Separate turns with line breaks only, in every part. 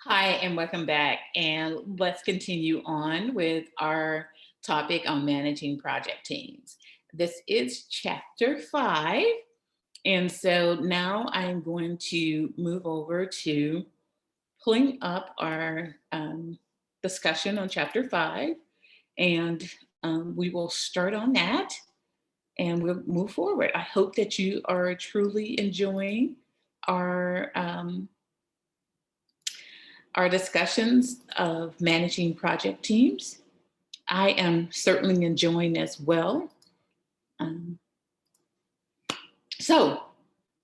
Hi, and welcome back. And let's continue on with our topic on managing project teams. This is chapter 5. And so now I'm going to move over to pulling up our discussion on chapter 5. And we will start on that and we'll move forward. I hope that you are truly enjoying our. Our discussions of managing project teams. I am certainly enjoying as well. Um, so,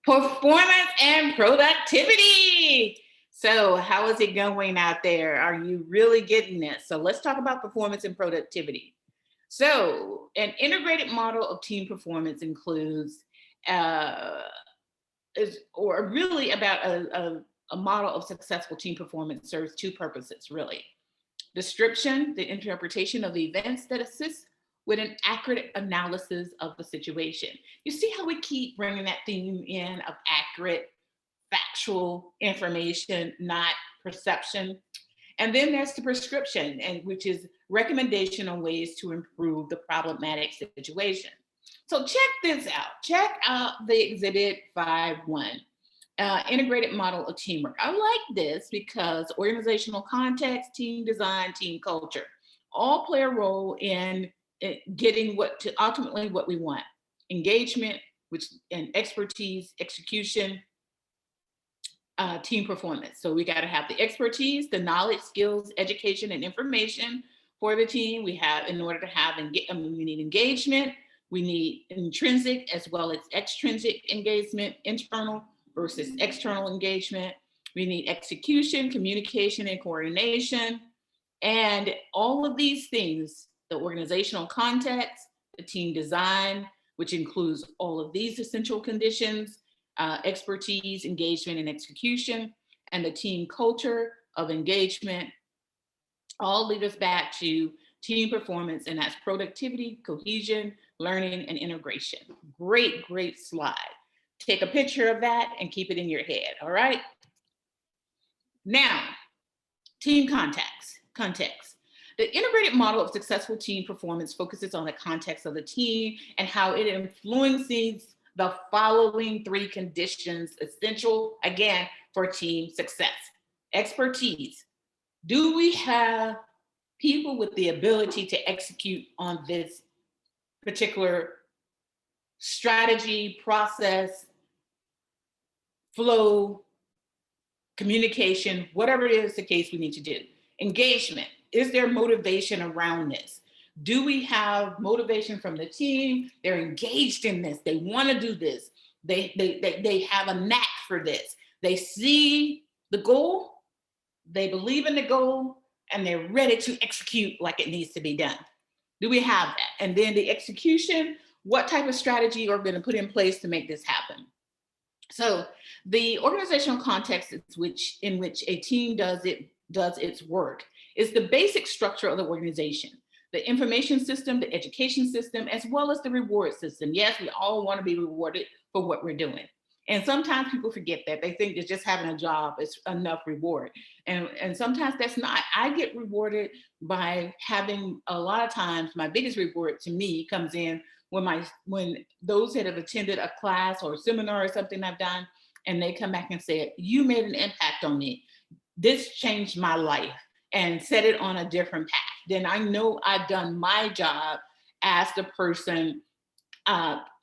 performance and productivity. So, how is it going out there? Are you really getting this? So, let's talk about performance and productivity. So, an integrated model of team performance includes, uh, or really about a model of successful team performance serves two purposes, really. Description, the interpretation of the events that assists with an accurate analysis of the situation. You see how we keep bringing that theme in of accurate, factual information, not perception. And then there's the prescription, and which is recommendation on ways to improve the problematic situation. So check this out. Check out the exhibit 5.1 integrated model of teamwork. I like this because organizational context, team design, team culture all play a role in getting what to ultimately what we want. Engagement, which and expertise, execution, team performance. So we got to have the expertise, the knowledge, skills, education, and information for the team. We have in order to have we need engagement. We need intrinsic as well as extrinsic engagement, internal versus external engagement. We need execution, communication, and coordination. And all of these things, the organizational context, the team design, which includes all of these essential conditions, expertise, engagement, and execution, and the team culture of engagement, all lead us back to team performance, and that's productivity, cohesion, learning, and integration. Great, great slide. Take a picture of that and keep it in your head, all right? Now, team context. The integrated model of successful team performance focuses on the context of the team and how it influences the following three conditions essential, again, for team success. Expertise. Do we have people with the ability to execute on this particular strategy, process, flow, communication, whatever it is the case we need to do? Engagement. Is there motivation around this? Do we have motivation from the team? They're engaged in this. They want to do this. They have a knack for this. They see the goal, they believe in the goal, and they're ready to execute like it needs to be done. Do we have that? And then the execution, what type of strategy are we going to put in place to make this happen? So the organizational context in which a team does its work is the basic structure of the organization. The information system, the education system, as well as the reward system. Yes, we all want to be rewarded for what we're doing. And sometimes people forget that. They think that just having a job is enough reward. And sometimes that's not. I get rewarded by having, a lot of times, my biggest reward to me comes in when those that have attended a class or a seminar or something I've done, and they come back and say, you made an impact on me. This changed my life and set it on a different path. Then I know I've done my job as the person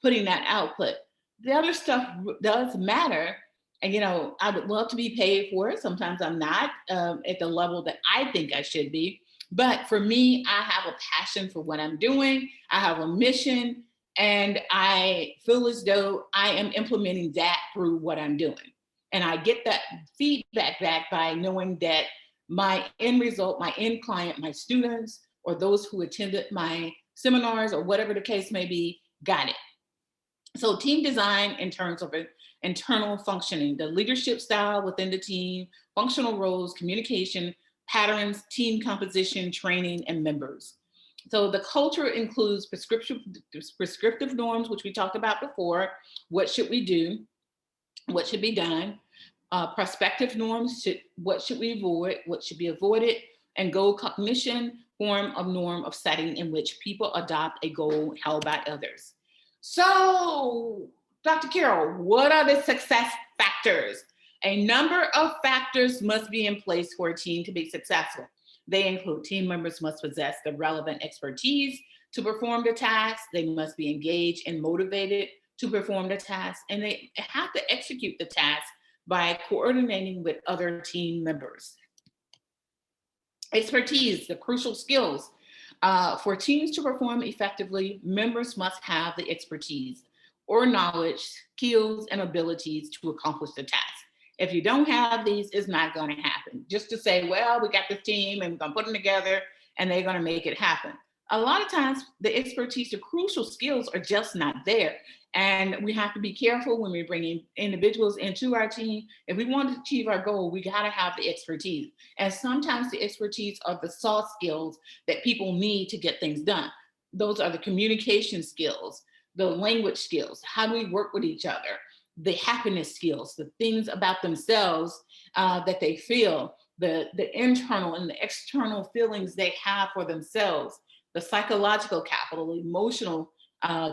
putting that output. The other stuff does matter. And, I would love to be paid for it. Sometimes I'm not at the level that I think I should be. But for me, I have a passion for what I'm doing. I have a mission, and I feel as though I am implementing that through what I'm doing. And I get that feedback back by knowing that my end result, my end client, my students, or those who attended my seminars or whatever the case may be, got it. So team design in terms of internal functioning, the leadership style within the team, functional roles, communication, patterns, team composition, training, and members. So the culture includes prescriptive norms, which we talked about before. What should we do? What should be done? Prospective norms, what should we avoid, what should be avoided, and goal cognition, form of norm of setting in which people adopt a goal held by others. So, Dr. Carroll, what are the success factors? A number of factors must be in place for a team to be successful. They include team members must possess the relevant expertise to perform the task, they must be engaged and motivated to perform the task, and they have to execute the task by coordinating with other team members. Expertise, the crucial skills. For teams to perform effectively, members must have the expertise or knowledge, skills, and abilities to accomplish the task. If you don't have these, it's not going to happen. Just to say, well, we got this team and we're going to put them together and they're going to make it happen. A lot of times, the expertise, the crucial skills are just not there. And we have to be careful when we bring in individuals into our team. If we want to achieve our goal, we got to have the expertise. And sometimes the expertise are the soft skills that people need to get things done. Those are the communication skills, the language skills, how do we work with each other, the happiness skills, the things about themselves that they feel, the internal and the external feelings they have for themselves, the psychological capital, emotional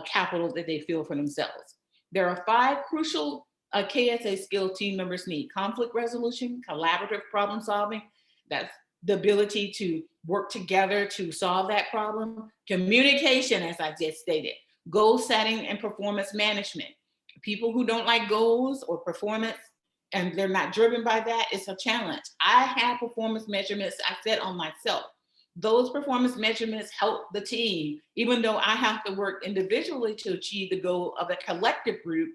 capital that they feel for themselves. There are 5 crucial KSA skills team members need: conflict resolution, collaborative problem solving, that's the ability to work together to solve that problem, communication, as I just stated, goal setting and performance management. People who don't like goals or performance and they're not driven by that, it's a challenge. I have performance measurements I set on myself. Those performance measurements help the team, even though I have to work individually to achieve the goal of a collective group.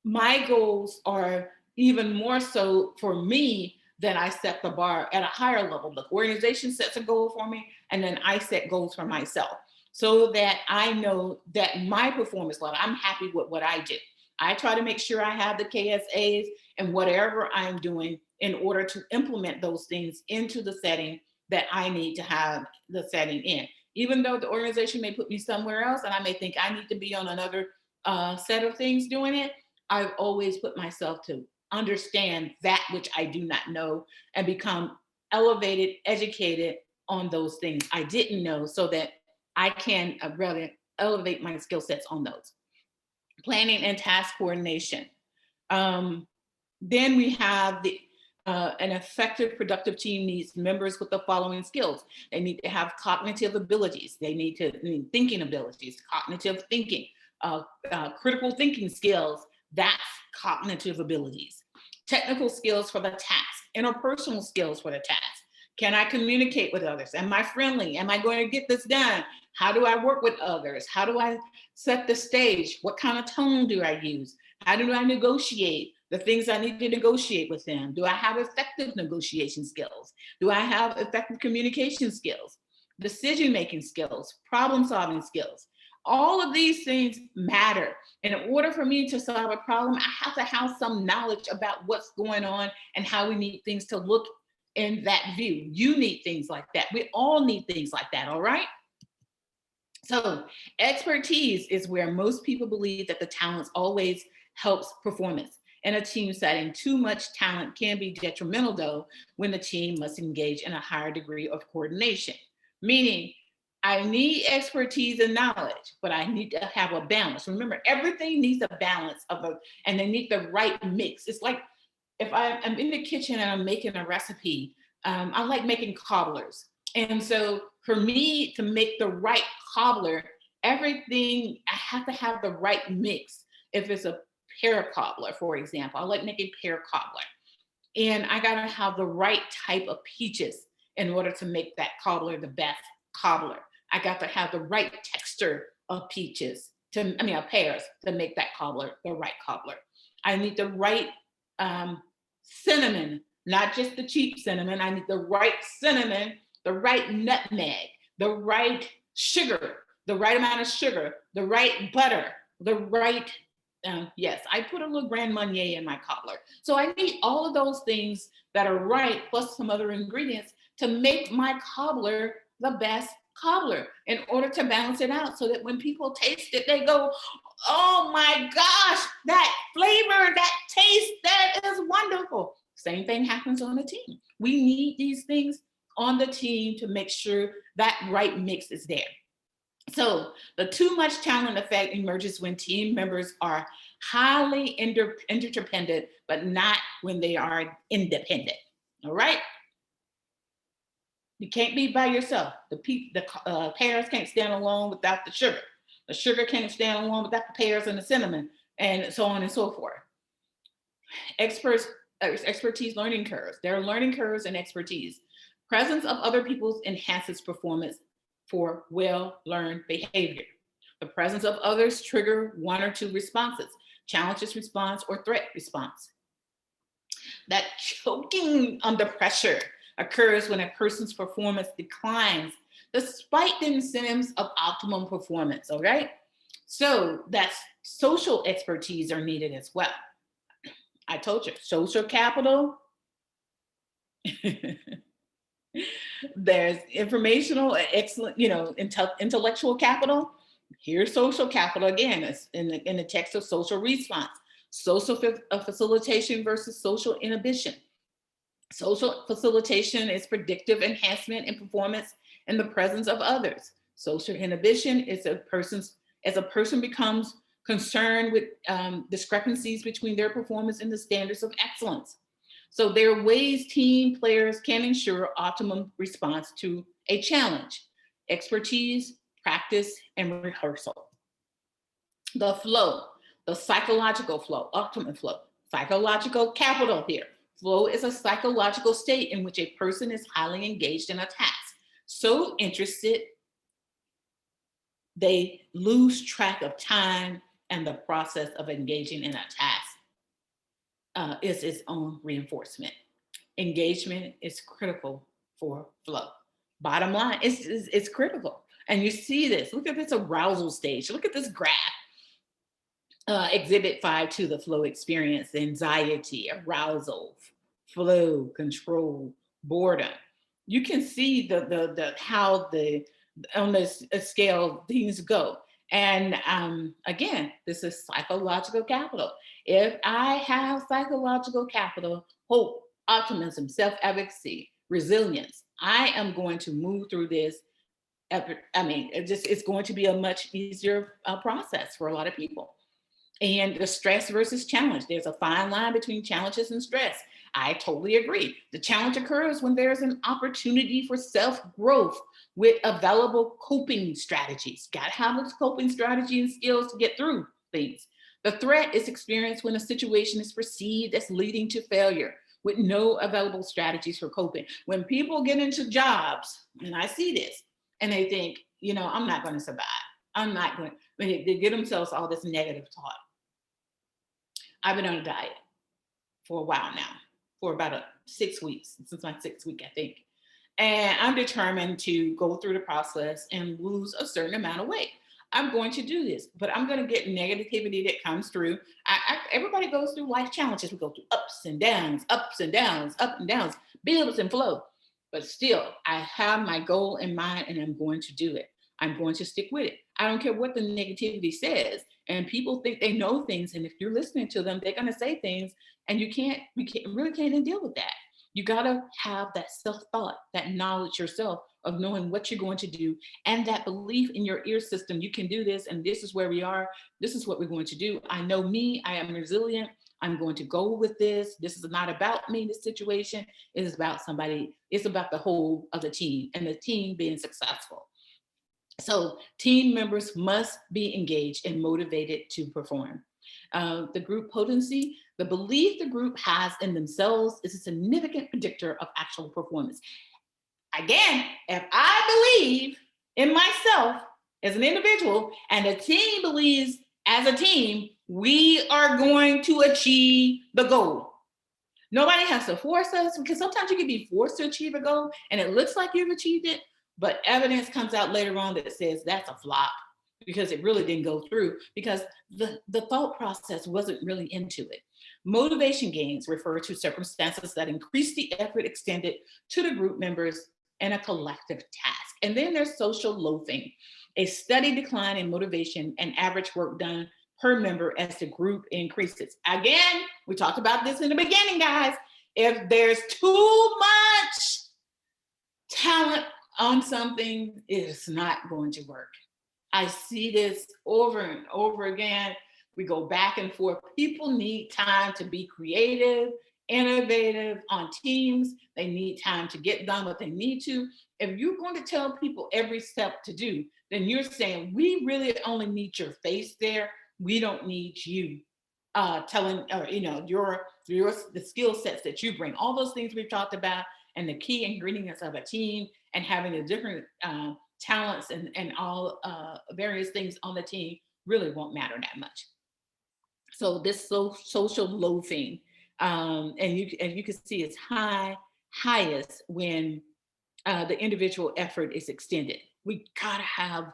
My goals are even more so for me that I set the bar at a higher level. The organization sets a goal for me, and then I set goals for myself so that I know that my performance level, I'm happy with what I do. I try to make sure I have the KSAs and whatever I'm doing in order to implement those things into the setting that I need to have the setting in. Even though the organization may put me somewhere else and I may think I need to be on another set of things doing it, I've always put myself to understand that which I do not know and become elevated, educated on those things I didn't know so that I can rather elevate my skill sets on those. Planning and task coordination. Then we have an effective, productive team needs members with the following skills. They need to have cognitive abilities. They need thinking abilities, cognitive thinking, critical thinking skills. That's cognitive abilities. Technical skills for the task, interpersonal skills for the task. Can I communicate with others? Am I friendly? Am I going to get this done? How do I work with others? How do I set the stage? What kind of tone do I use? How do I negotiate the things I need to negotiate with them? Do I have effective negotiation skills? Do I have effective communication skills? Decision-making skills, problem-solving skills. All of these things matter. And in order for me to solve a problem, I have to have some knowledge about what's going on and how we need things to look in that view. You need things like that. We all need things like that, all right? So expertise is where most people believe that the talents always helps performance. In a team setting, too much talent can be detrimental, though, when the team must engage in a higher degree of coordination. Meaning, I need expertise and knowledge, but I need to have a balance. Remember, everything needs a balance and they need the right mix. It's like if I'm in the kitchen and I'm making a recipe, I like making cobblers. And so for me to make the right cobbler, everything, I have to have the right mix. If it's a pear cobbler, for example, I like making pear cobbler. And I gotta have the right type of peaches in order to make that cobbler the best cobbler. I got to have the right texture of peaches, of pears to make that cobbler the right cobbler. I need the right cinnamon, not just the cheap cinnamon. I need the right cinnamon, the right nutmeg, the right sugar, the right amount of sugar, the right butter, the right, yes, I put a little Grand Marnier in my cobbler. So I need all of those things that are right, plus some other ingredients to make my cobbler the best cobbler in order to balance it out so that when people taste it, they go, Oh my gosh, that flavor, that taste, that is wonderful. Same thing happens on a team. We need these things on the team to make sure that right mix is there. So the too much talent effect emerges when team members are highly interdependent, but not when they are independent. All right. You can't be by yourself. The pears can't stand alone without the sugar. The sugar can't stand alone without the pears and the cinnamon, and so on and so forth. Experts, expertise learning curves. There are learning curves and expertise. Presence of other people enhances performance for well-learned behavior. The presence of others trigger one or two responses: challenges response or threat response. That choking under pressure occurs when a person's performance declines despite the incentives of optimum performance, all right? So that's social expertise are needed as well. I told you, social capital. There's informational, excellent, intellectual capital. Here's social capital again. It's in the text of social response. Social facilitation versus social inhibition. Social facilitation is predictive enhancement in performance in the presence of others. Social inhibition is as a person becomes concerned with discrepancies between their performance and the standards of excellence. So there are ways team players can ensure optimum response to a challenge: expertise, practice, and rehearsal. The flow, the psychological flow, optimum flow, psychological capital here. Flow is a psychological state in which a person is highly engaged in a task, so interested they lose track of time, and the process of engaging in a task is its own reinforcement. Engagement is critical for flow. Bottom line, it's critical. And you see this. Look at this arousal stage. Look at this graph. Exhibit 5 to the flow experience: anxiety, arousal, flow, control, boredom. You can see the how the on this scale things go. And again, this is psychological capital. If I have psychological capital, hope, optimism, self-advocacy, resilience, I am going to move through this. It's going to be a much easier process for a lot of people. And the stress versus challenge. There's a fine line between challenges and stress. I totally agree. The challenge occurs when there's an opportunity for self-growth with available coping strategies. Got to have those coping strategies and skills to get through things. The threat is experienced when a situation is perceived as leading to failure with no available strategies for coping. When people get into jobs, and I see this, and they think, I'm not going to survive. I'm not going to, they give themselves all this negative thought. I've been on a diet for a while now, for about 6 weeks, since my 6th week, I think. And I'm determined to go through the process and lose a certain amount of weight. I'm going to do this, but I'm going to get negativity that comes through. Everybody goes through life challenges. We go through ups and downs, ups and downs, up and downs, builds and flow. But still, I have my goal in mind and I'm going to do it. I'm going to stick with it. I don't care what the negativity says. And people think they know things. And if you're listening to them, they're going to say things and you really can't deal with that. You got to have that self-thought, that knowledge yourself of knowing what you're going to do, and that belief in your ear system. You can do this, and this is where we are. This is what we're going to do. I know me. I am resilient. I'm going to go with this. This is not about me, this situation. It is about somebody. It's about the whole of the team and the team being successful. So team members must be engaged and motivated to perform. The group potency, the belief the group has in themselves is a significant predictor of actual performance. Again, if I believe in myself as an individual and the team believes as a team, we are going to achieve the goal. Nobody has to force us, because sometimes you can be forced to achieve a goal and it looks like you've achieved it, but evidence comes out later on that says that's a flop because it really didn't go through, because the thought process wasn't really into it. Motivation gains refer to circumstances that increase the effort extended to the group members in a collective task. And then there's social loafing, a steady decline in motivation and average work done per member as the group increases. Again, we talked about this in the beginning, guys. If there's too much talent on something, it's not going to work. I see this over and over again. We go back and forth. People need time to be creative, innovative on teams. They need time to get done what they need to. If you're going to tell people every step to do, then you're saying, we really only need your face there. We don't need you telling, or your the skill sets that you bring. All those things we've talked about, and the key ingredients of a team, and having the different talents and all various things on the team really won't matter that much. So this social loafing, and you can see it's highest when the individual effort is extended. You gotta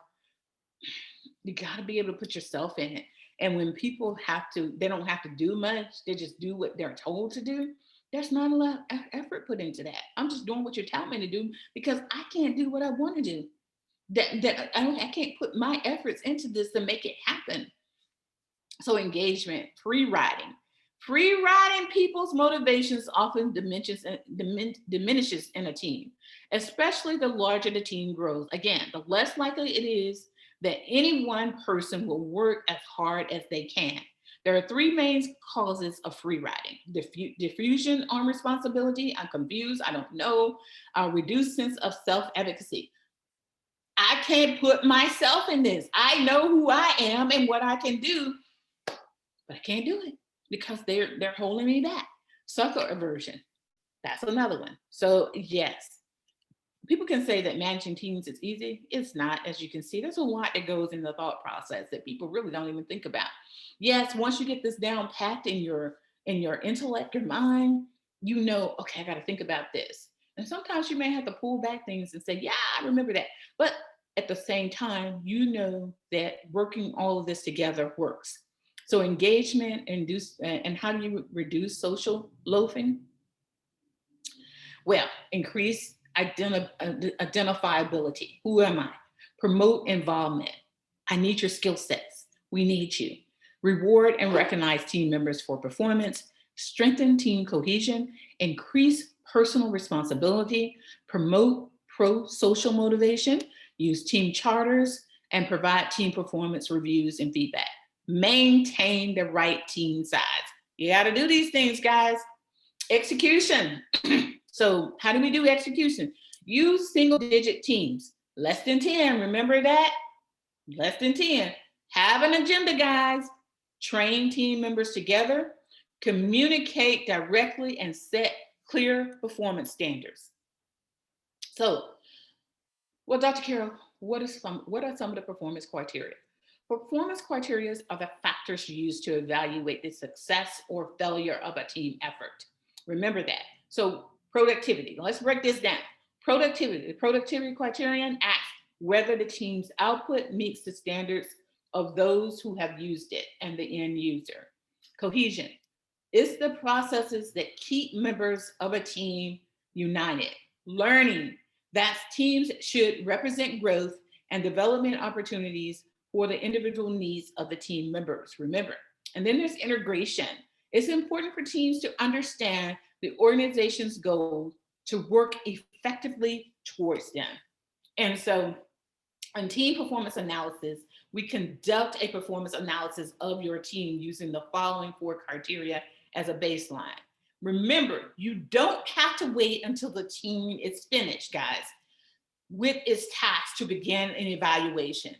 be able to put yourself in it. And when people they don't have to do much, they just do what they're told to do. There's not a lot of effort put into that. I'm just doing what you're telling me to do because I can't do what I want to do. I can't put my efforts into this to make it happen. So engagement, free riding. Free riding people's motivations often diminishes in a team, especially the larger the team grows. Again, the less likely it is that any one person will work as hard as they can. There are three main causes of free riding: diffusion on responsibility. I'm confused. I don't know. Reduced sense of self-efficacy. I can't put myself in this. I know who I am and what I can do, but I can't do it because they're holding me back. Sucker aversion. That's another one. So yes, people can say that managing teams is easy. It's not. As you can see, there's a lot that goes in the thought process that people really don't even think about. Yes, once you get this down packed in your intellect, your mind, okay, I got to think about this. And sometimes you may have to pull back things and say, yeah, I remember that. But at the same time, that working all of this together works. So engagement, and how do you reduce social loafing? Well, increase identifiability. Who am I? Promote involvement. I need your skill sets. We need you. Reward and recognize team members for performance. Strengthen team cohesion. Increase personal responsibility. Promote pro-social motivation. Use team charters and provide team performance reviews and feedback. Maintain the right team size. You got to do these things, guys. Execution. So how do we do execution? Use single-digit teams, less than 10. Remember that? Less than 10. Have an agenda, guys. Train team members together. Communicate directly and set clear performance standards. So, well, Dr. Carroll, what are some of the performance criteria? Performance criteria are the factors used to evaluate the success or failure of a team effort. Remember that. So productivity, let's break this down. Productivity, the productivity criterion asks whether the team's output meets the standards of those who have used it and the end user. Cohesion, it's the processes that keep members of a team united. Learning, that teams should represent growth and development opportunities for the individual needs of the team members, remember. And then there's integration. It's important for teams to understand the organization's goals to work effectively towards them. And so in team performance analysis, we conduct a performance analysis of your team using the following 4 criteria as a baseline. Remember, you don't have to wait until the team is finished, guys, with its tasks to begin an evaluation.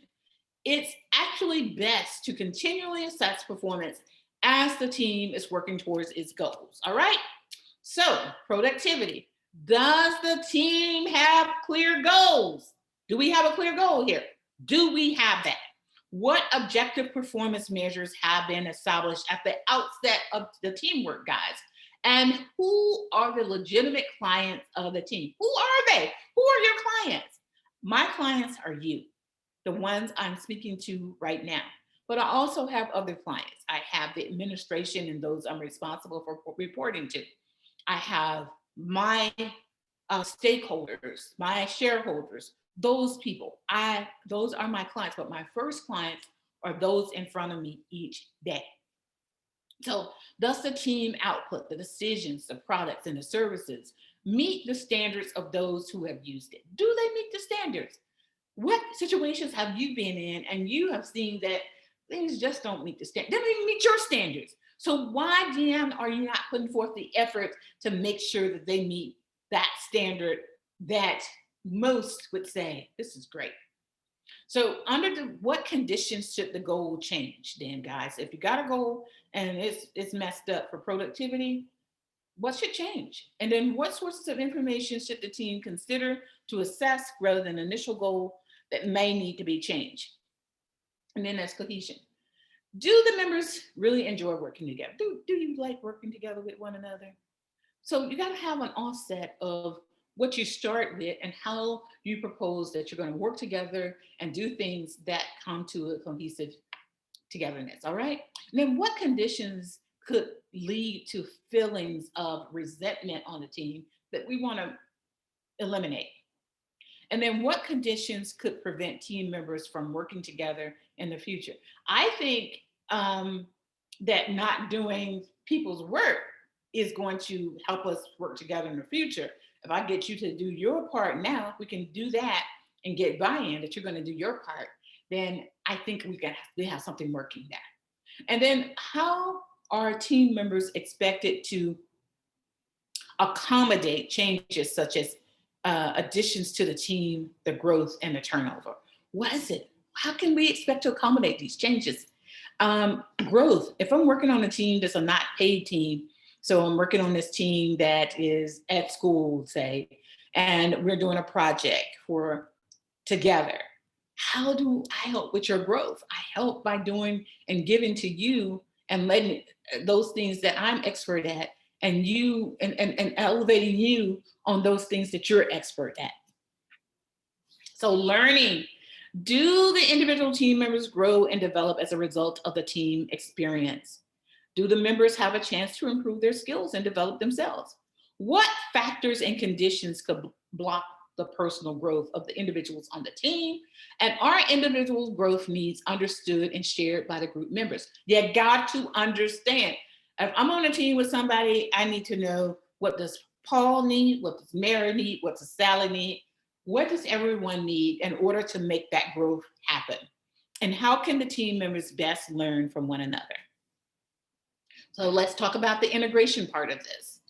It's actually best to continually assess performance as the team is working towards its goals, all right? So, productivity. Does the team have clear goals? Do we have a clear goal here? Do we have that? What objective performance measures have been established at the outset of the teamwork, guys? And who are the legitimate clients of the team? Who are they? Who are your clients? My clients are you, the ones I'm speaking to right now. But I also have other clients. I have the administration and those I'm responsible for reporting to. I have my stakeholders, my shareholders, those people. Those are my clients. But my first clients or those in front of me each day. So does the team output, the decisions, the products, and the services meet the standards of those who have used it? Do they meet the standards? What situations have you been in and you have seen that things just don't meet the standard? They don't even meet your standards. So why then are you not putting forth the effort to make sure that they meet that standard that most would say, this is great? So what conditions should the goal change then, guys? If you got a goal and it's messed up for productivity, what should change? And then what sources of information should the team consider to assess rather than initial goal that may need to be changed? And then that's cohesion. Do the members really enjoy working together? Do you like working together with one another? So you got to have an offset of what you start with and how you propose that you're going to work together and do things that come to a cohesive togetherness. All right. And then what conditions could lead to feelings of resentment on the team that we want to eliminate? And then what conditions could prevent team members from working together in the future? I think that not doing people's work is going to help us work together in the future. If I get you to do your part now, we can do that and get buy-in that you're going to do your part, then I think we have something working there. And then how are team members expected to accommodate changes such as additions to the team, the growth, and the turnover? What is it? How can we expect to accommodate these changes? Growth. If I'm working on a team that's a not paid team, so I'm working on this team that is at school, say, and we're doing a project for together. How do I help with your growth? I help by doing and giving to you and letting those things that I'm expert at and you and elevating you on those things that you're expert at. So learning, do the individual team members grow and develop as a result of the team experience? Do the members have a chance to improve their skills and develop themselves? What factors and conditions could block the personal growth of the individuals on the team? And are individual growth needs understood and shared by the group members? You got to understand. If I'm on a team with somebody, I need to know, what does Paul need? What does Mary need? What does Sally need? What does everyone need in order to make that growth happen? And how can the team members best learn from one another? So let's talk about the integration part of this.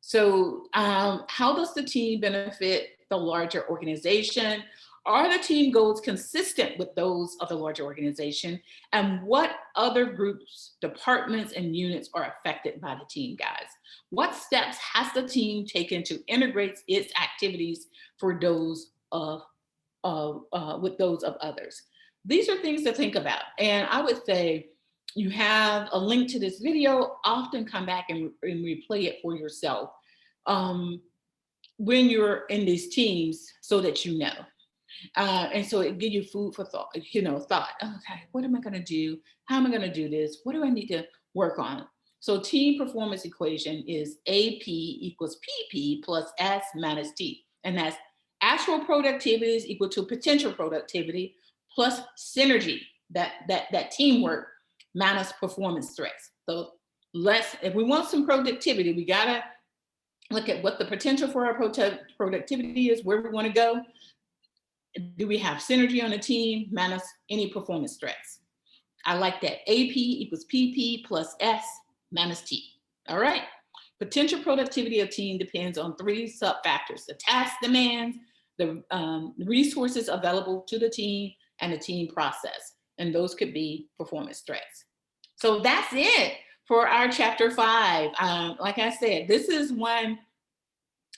So how does the team benefit the larger organization? Are the team goals consistent with those of the larger organization? And what other groups, departments, and units are affected by the team, guys? What steps has the team taken to integrate its activities for those with those of others? These are things to think about. And I would say, you have a link to this video. Often come back and replay it for yourself when you're in these teams, so that you know. And so it gives you food for thought, thought. Okay, what am I going to do? How am I going to do this? What do I need to work on? So team performance equation is AP equals PP plus S minus T. And that's actual productivity is equal to potential productivity plus synergy, that teamwork, minus performance threats. So if we want some productivity, we gotta look at what the potential for our productivity is, where we want to go. Do we have synergy on the team minus any performance threats? I like that. AP equals PP plus S minus T. All right. Potential productivity of team depends on 3 sub-factors: the task demands, the resources available to the team, and the team process. And those could be performance threats. So that's it for our chapter 5. Like I said, this is one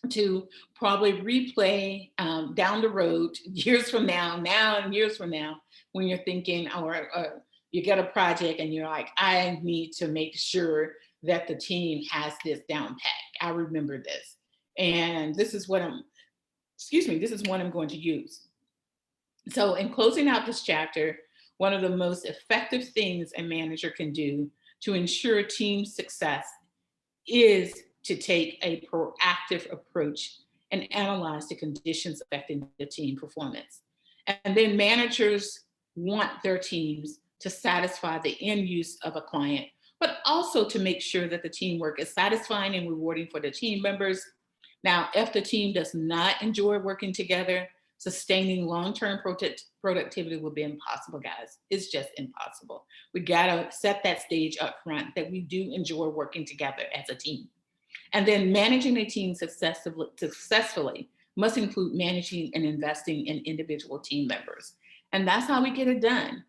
to probably replay down the road, years from now and years from now, when you're thinking, or you get a project and you're like, I need to make sure that the team has this down pat. I remember this. And this is what I'm going to use. So in closing out this chapter, one of the most effective things a manager can do to ensure team success is to take a proactive approach and analyze the conditions affecting the team performance. And then managers want their teams to satisfy the end use of a client, but also to make sure that the teamwork is satisfying and rewarding for the team members. Now, if the team does not enjoy working together, sustaining long-term productivity will be impossible, guys. It's just impossible. We gotta set that stage up front that we do enjoy working together as a team. And then managing a team successfully must include managing and investing in individual team members. And that's how we get it done.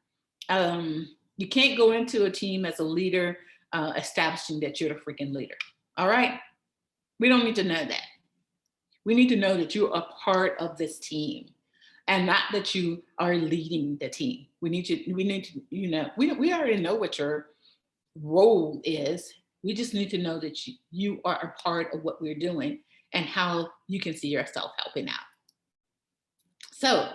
You can't go into a team as a leader, establishing that you're the freaking leader. All right? We don't need to know that. We need to know that you're a part of this team and not that you are leading the team. We need to, we already know what your role is. We just need to know that you are a part of what we're doing and how you can see yourself helping out. So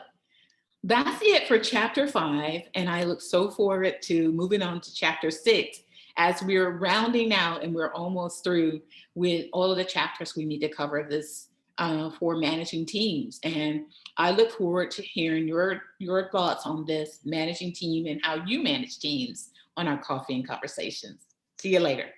that's it for chapter 5. And I look so forward to moving on to chapter 6 as we're rounding out and we're almost through with all of the chapters we need to cover this for managing teams. And I look forward to hearing your thoughts on this managing team and how you manage teams on our Coffee and Conversations. See you later.